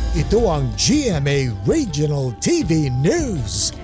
Ito ang GMA Regional TV News.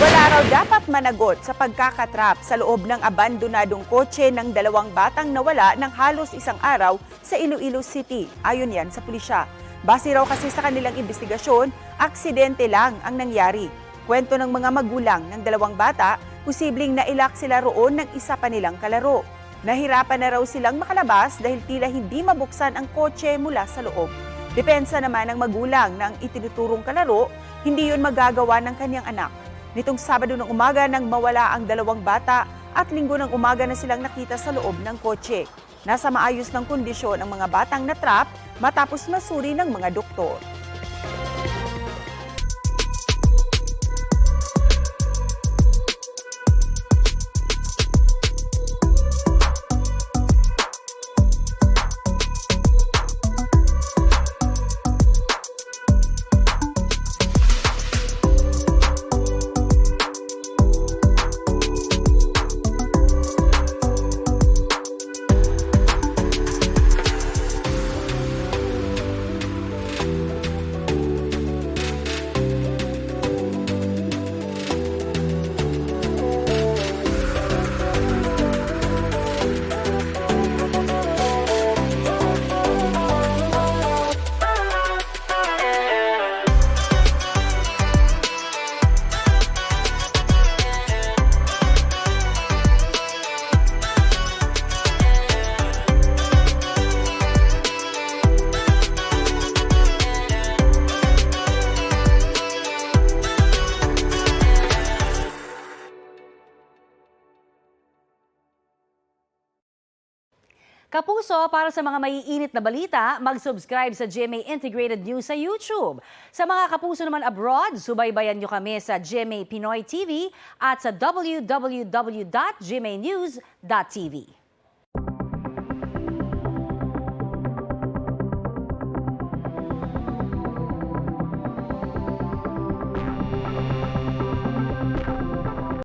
Wala raw dapat managot sa pagkakatrap sa loob ng abandonadong kotse ng dalawang batang nawala ng halos isang araw sa Iloilo City. Ayon yan sa pulisya. Base raw kasi sa kanilang investigasyon, aksidente lang ang nangyari. Kwento ng mga magulang ng dalawang bata, posibleng nailak sila roon ng isa pa nilang kalaro. Nahirapan na raw silang makalabas dahil tila hindi mabuksan ang kotse mula sa loob. Depensa naman ng magulang ng itinuturong kalaro, hindi yun magagawa ng kanyang anak. Nitong Sabado ng umaga nang mawala ang dalawang bata at Linggo ng umaga na silang nakita sa loob ng kotse. Nasa maayos ng kondisyon ang mga batang natrap matapos masuri ng mga doktor. Kapuso, para sa mga maiinit na balita, mag-subscribe sa GMA Integrated News sa YouTube. Sa mga kapuso naman abroad, subaybayan nyo kami sa GMA Pinoy TV at sa www.gmanews.tv.